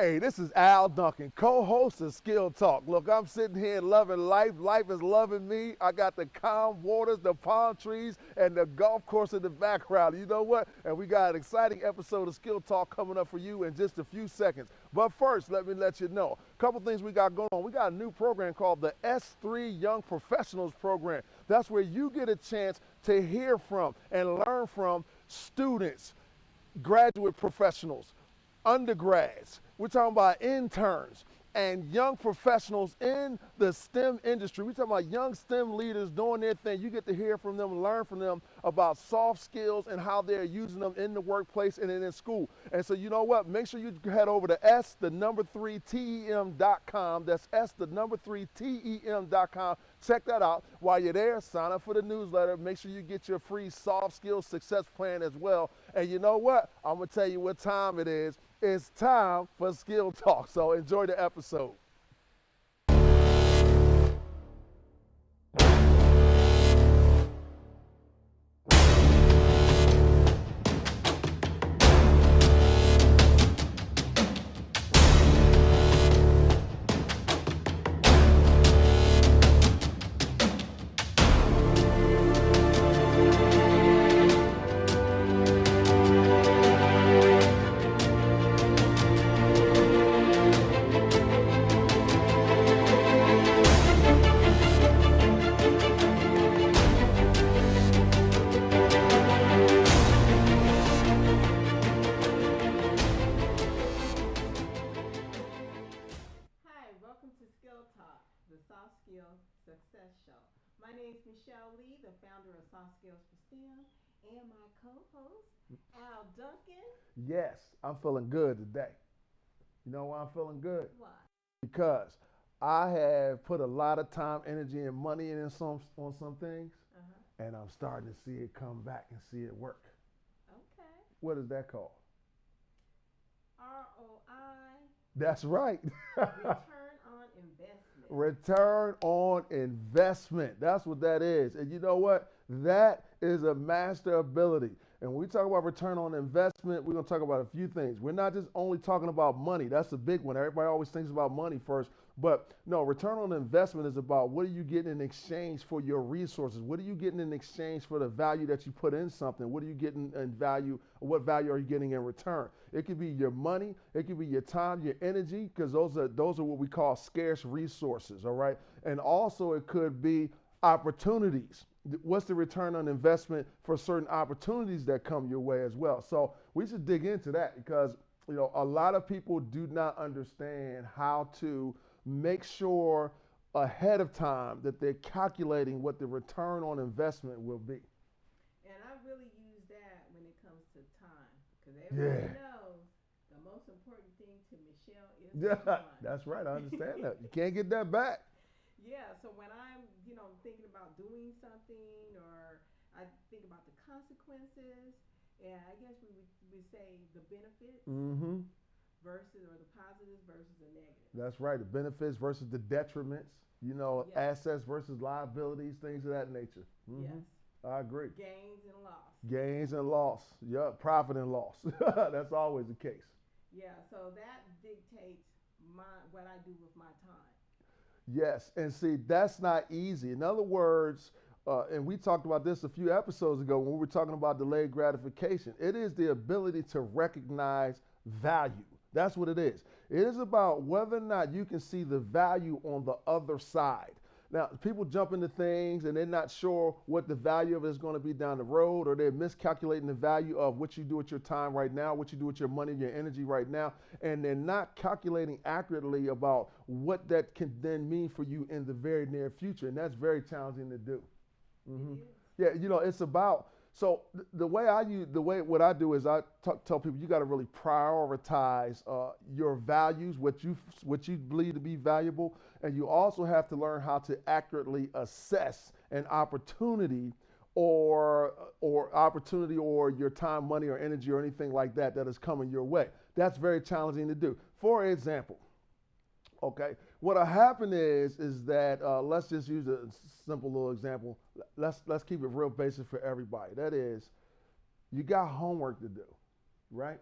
Hey, this is Al Duncan, co-host of Skill Talk. Look, I'm sitting here loving life. Life is loving me. I got the calm waters, the palm trees, and the golf course in the background. You know what? And we got an exciting episode of Skill Talk coming up for you in just a few seconds. But first, let me let you know a couple things we got going on. We got a new program called the S3 Young Professionals Program. That's where you get a chance to hear from and learn from students, graduate professionals, undergrads, we're talking about interns and young professionals in the STEM industry. We're talking about young STEM leaders doing their thing. You get to hear from them, learn from them about soft skills and how they're using them in the workplace and in school. And so you know what? Make sure you head over to s3tem.com. That's s3tem.com. Check that out. While you're there, sign up for the newsletter. Make sure you get your free soft skills success plan as well. And you know what? I'm going to tell you what time it is. It's time for Skill Talk. So enjoy the episode. The Soft Skills Success Show. My name is Michelle Lee, the founder of Soft Skills for STEM, and my co-host, Al Duncan. Yes, I'm feeling good today. You know why I'm feeling good? Why? Because I have put a lot of time, energy, and money in on some things, and I'm starting to see it come back and see it work. Okay. What is that called? ROI. That's right. Return on investment. Return on investment. That's what that is. And you know what? That is a master ability. And when we talk about return on investment, we're going to talk about a few things. We're not just only talking about money. That's a big one. Everybody always thinks about money first. But no, return on investment is about what are you getting in exchange for your resources? What are you getting in exchange for the value that you put in something? What are you getting in value? What value are you getting in return? It could be your money. It could be your time, your energy, because those are what we call scarce resources, all right? And also it could be opportunities. What's the return on investment for certain opportunities that come your way as well? So we should dig into that because a lot of people do not understand how to make sure ahead of time that they're calculating what the return on investment will be. And I really use that when it comes to time because everybody knows the most important thing to Michelle is time. That's right. I understand that. You can't get that back. Yeah, so when I'm, thinking about doing something or I think about the consequences, and I guess we would say the benefits versus, or the positives versus the negatives. That's right, the benefits versus the detriments, assets versus liabilities, things of that nature. Yes. I agree. Gains and loss. Gains and loss. Yeah, profit and loss. That's always the case. Yeah, so that dictates what I do with my time. Yes, and see, that's not easy. In other words, and we talked about this a few episodes ago when we were talking about delayed gratification. It is the ability to recognize value. That's what it is. It is about whether or not you can see the value on the other side. Now, people jump into things and they're not sure what the value of it is going to be down the road, or they're miscalculating the value of what you do with your time right now, what you do with your money, your energy right now, and they're not calculating accurately about what that can then mean for you in the very near future, and that's very challenging to do. Yeah, it's about. So what I do is I tell people you got to really prioritize your values, what you believe to be valuable, and you also have to learn how to accurately assess an opportunity or your time, money, or energy or anything like that is coming your way. That's very challenging to do. For example, okay, what'll happen is that let's just use a simple little example. Let's keep it real basic for everybody. That is, you got homework to do, right?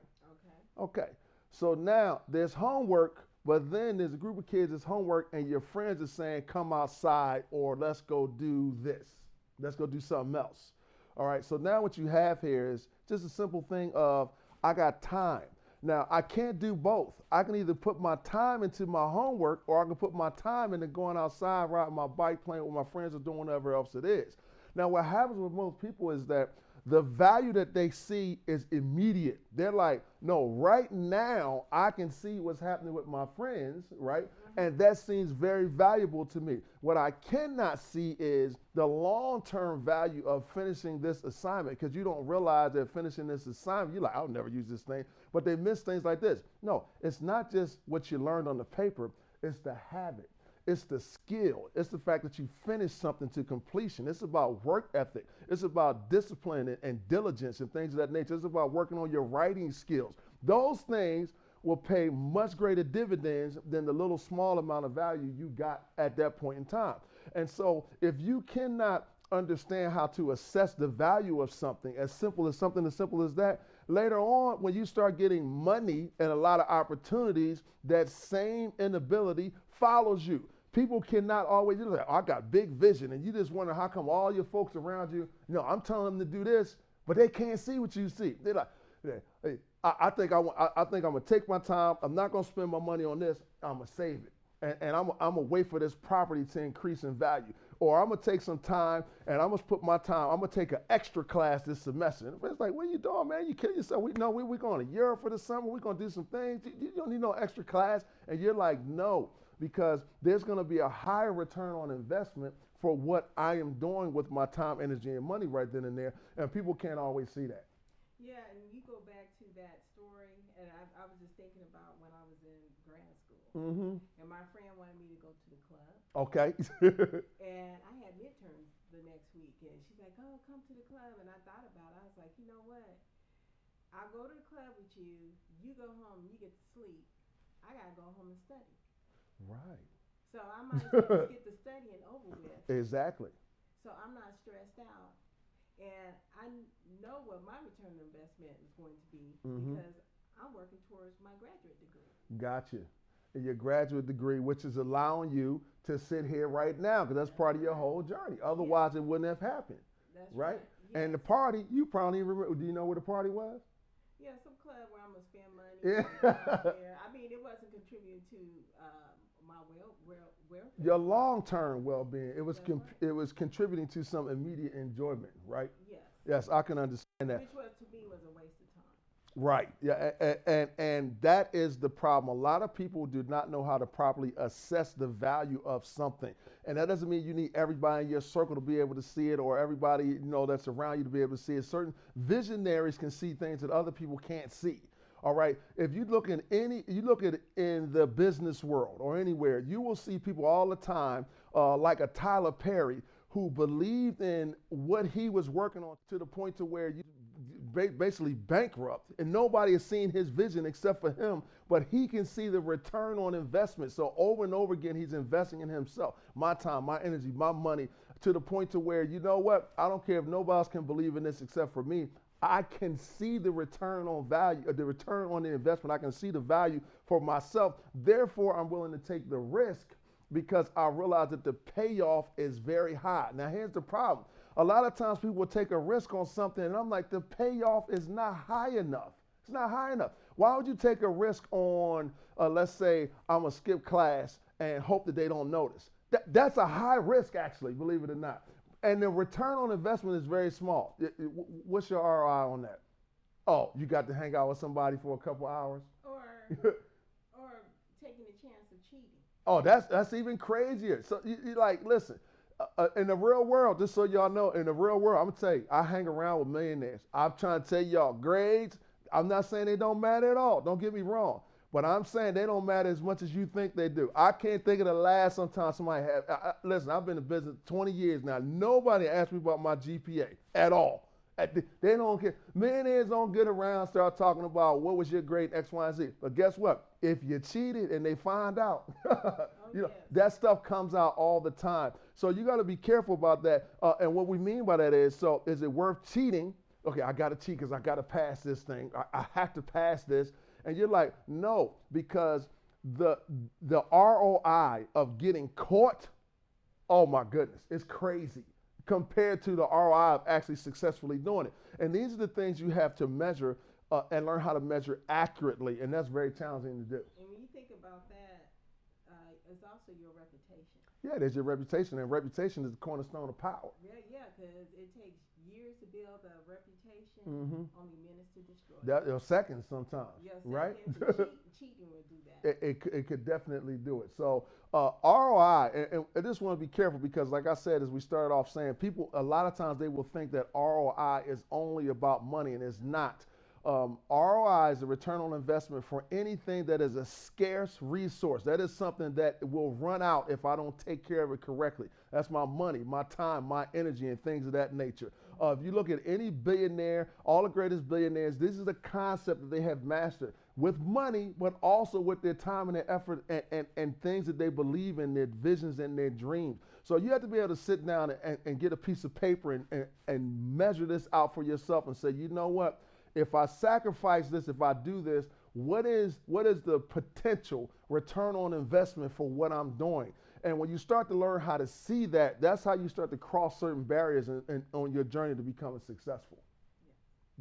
Okay. Okay. So now there's homework, but then there's a group of kids that's homework, and your friends are saying, come outside or let's go do this. Let's go do something else. All right, so now what you have here is just a simple thing of I got time. Now, I can't do both. I can either put my time into my homework or I can put my time into going outside, riding my bike, playing with my friends, or doing whatever else it is. Now, what happens with most people is that the value that they see is immediate. They're like, no, right now I can see what's happening with my friends, right? And that seems very valuable to me. What I cannot see is the long-term value of finishing this assignment, because you don't realize that finishing this assignment, you're like, I'll never use this thing. But they miss things like this. No, it's not just what you learned on the paper, it's the habit. It's the skill. It's the fact that you finish something to completion. It's about work ethic. It's about discipline and diligence and things of that nature. It's about working on your writing skills. Those things will pay much greater dividends than the little small amount of value you got at that point in time. And so if you cannot understand how to assess the value of something as simple as that, later on when you start getting money and a lot of opportunities, that same inability follows you. People cannot always, you're like, oh, I got big vision, and you just wonder how come all your folks around you, I'm telling them to do this, but they can't see what you see. They're like, hey, I think I'm gonna take my time. I'm not gonna spend my money on this. I'm gonna save it, and I'm gonna wait for this property to increase in value. Or I'm gonna take some time and I'm gonna put my time. I'm gonna take an extra class this semester. And it's like, what are you doing, man? You kidding yourself? We're going to Europe for the summer. We're gonna do some things. You don't need no extra class. And you're like, no, because there's gonna be a higher return on investment for what I am doing with my time, energy, and money right then and there. And people can't always see that. Yeah, and you go back to that story, and I was just thinking about when I was in grad school, and my friend wanted me to go to the club. Okay. And I had midterms the next week, and she's like, "Oh, come to the club." And I thought about it. I was like, you know what? I'll go to the club with you. You go home. You get to sleep. I gotta go home and study. Right. So I might as well just get the studying over with. Exactly. So I'm not stressed out. And I know what my return on investment is going to be because I'm working towards my graduate degree. Gotcha. And your graduate degree, which is allowing you to sit here right now, because that's part of your whole journey. Otherwise, it wouldn't have happened. That's right? Yes. And the party, you probably remember. Do you know where the party was? Yeah, some club where I'm gonna spend money. Yeah. I mean, it wasn't contributing to my welfare. Your long-term well-being. It was contributing to some immediate enjoyment, right? Yes. Yes, I can understand that. Which was to me was a waste of time. Right. Yeah, and that is the problem. A lot of people do not know how to properly assess the value of something. And that doesn't mean you need everybody in your circle to be able to see it, or everybody, that's around you to be able to see it. Certain visionaries can see things that other people can't see. All right. If you look at in the business world or anywhere, you will see people all the time, like a Tyler Perry, who believed in what he was working on to the point to where you basically bankrupt, and nobody has seen his vision except for him, but he can see the return on investment. So over and over again, he's investing in himself, my time, my energy, my money, to the point to where, you know what, I don't care if nobody else can believe in this except for me. I can see the return on value, or the return on the investment. I can see the value for myself. Therefore, I'm willing to take the risk because I realize that the payoff is very high. Now, here's the problem. A lot of times people will take a risk on something, and I'm like, the payoff is not high enough. It's not high enough. Why would you take a risk on, let's say, I'm going to skip class and hope that they don't notice? That's a high risk, actually, believe it or not. And the return on investment is very small. What's your ROI on that? Oh, you got to hang out with somebody for a couple hours? Or taking the chance of cheating. Oh, that's even crazier. So you like, listen, in the real world, just so y'all know, in the real world, I'm going to tell you, I hang around with millionaires. I'm trying to tell y'all, grades, I'm not saying they don't matter at all. Don't get me wrong. But I'm saying they don't matter as much as you think they do. I can't think of the last time somebody had. Listen, I've been in business 20 years now. Nobody asked me about my GPA at all. They don't care. Millionaires don't get around, start talking about what was your grade X, Y, and Z. But guess what? If you cheated and they find out, that stuff comes out all the time. So you got to be careful about that. And what we mean by that is it worth cheating? Okay, I got to cheat because I got to pass this thing. I have to pass this. And you're like, no, because the ROI of getting caught, oh my goodness, it's crazy compared to the ROI of actually successfully doing it. And these are the things you have to measure and learn how to measure accurately, and that's very challenging to do. And when you think about that, it's also your reputation. Yeah, there's your reputation, and reputation is the cornerstone of power. Yeah, because it takes years to build a reputation, only minutes to destroy That, or seconds sometimes, yeah, right? Cheating would do that. It could definitely do it. So ROI, and I just want to be careful because, like I said, as we started off saying, people a lot of times they will think that ROI is only about money, and it's not. ROI is a return on investment for anything that is a scarce resource. That is something that will run out if I don't take care of it correctly. That's my money, my time, my energy, and things of that nature. If you look at any billionaire, all the greatest billionaires, this is a concept that they have mastered with money, but also with their time and their effort and things that they believe in, their visions and their dreams. So you have to be able to sit down and get a piece of paper and measure this out for yourself and say, you know what? If I sacrifice this, if I do this, what is the potential return on investment for what I'm doing? And when you start to learn how to see that, that's how you start to cross certain barriers on your journey to becoming successful.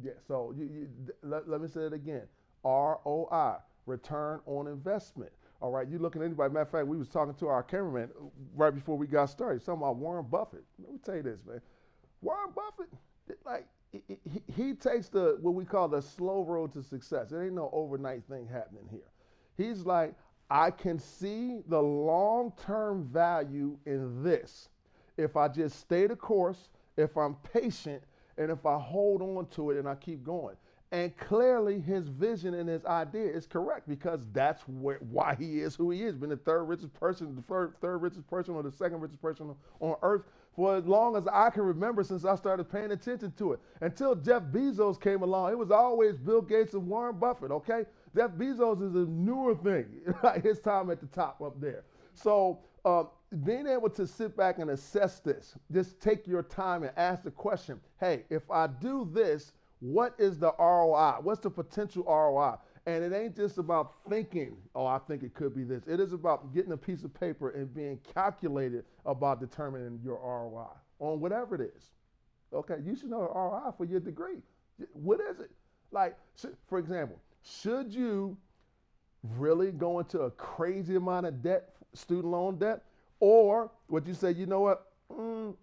Yeah, so let me say it again. ROI, return on investment. All right, you looking at anybody. Matter of fact, we was talking to our cameraman right before we got started. He's talking about Warren Buffett. Let me tell you this, man. Warren Buffett, like, he takes what we call the slow road to success. It ain't no overnight thing happening here. He's like, I can see the long-term value in this if I just stay the course, if I'm patient, and if I hold on to it and I keep going. And clearly his vision and his idea is correct because that's why he is who he is. Been the third richest person, the third richest person or the second richest person on earth for as long as I can remember since I started paying attention to it. Until Jeff Bezos came along, it was always Bill Gates and Warren Buffett, okay? Jeff Bezos is a newer thing, his time at the top up there. So being able to sit back and assess this, just take your time and ask the question, hey, if I do this, what is the ROI? What's the potential ROI? And it ain't just about thinking, oh, I think it could be this. It is about getting a piece of paper and being calculated about determining your ROI on whatever it is. Okay, you should know the ROI for your degree. What is it? Like, for example, should you really go into a crazy amount of debt, student loan debt? Or would you say, you know what,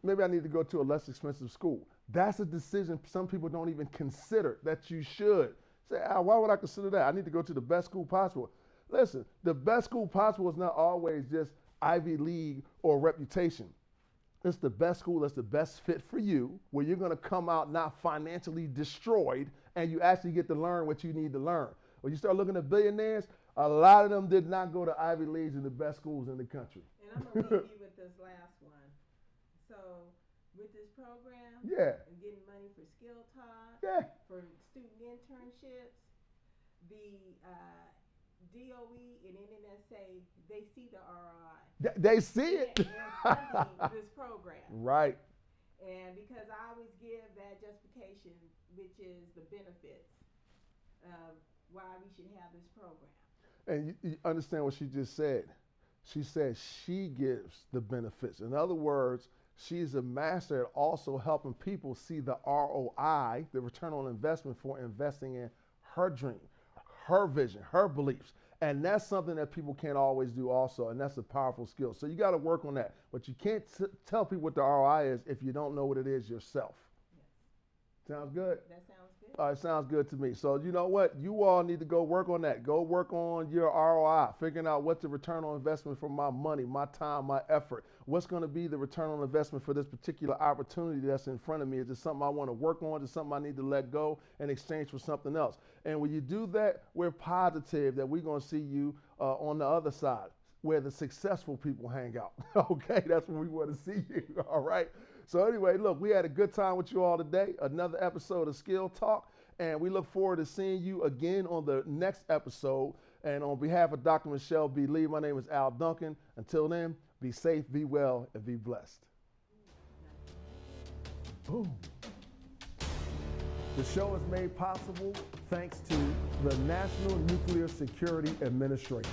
maybe I need to go to a less expensive school? That's a decision some people don't even consider that you should. Say, why would I consider that? I need to go to the best school possible. Listen, the best school possible is not always just Ivy League or reputation. It's the best school that's the best fit for you, where you're going to come out not financially destroyed, and you actually get to learn what you need to learn. When you start looking at billionaires, a lot of them did not go to Ivy Leagues and the best schools in the country. And I'm going to leave you with this last one. So with this program, and getting money for skill talk, for student internships, the DOE and NNSA, they see the ROI. They see it. And funding this program. Right. And because I always give that justification, which is the benefits of why we should have this program. And you understand what she just said. She said she gives the benefits. In other words, she's a master at also helping people see the ROI, the return on investment for investing in her dream, her vision, her beliefs. And that's something that people can't always do also, and that's a powerful skill. So you got to work on that. But you can't tell people what the ROI is if you don't know what it is yourself. Yes. Sounds good? That sounds good. It sounds good to me. So you know what? You all need to go work on that. Go work on your ROI, figuring out what's the return on investment for my money, my time, my effort. What's going to be the return on investment for this particular opportunity that's in front of me? Is it something I want to work on? Is it something I need to let go in exchange for something else? And when you do that, we're positive that we're going to see you on the other side, where the successful people hang out. Okay, that's where we want to see you. All right. So anyway, look, we had a good time with you all today. Another episode of Skill Talk, and we look forward to seeing you again on the next episode. And on behalf of Dr. Michelle B. Lee, my name is Al Duncan. Until then, be safe, be well, and be blessed. Boom. The show is made possible thanks to the National Nuclear Security Administration.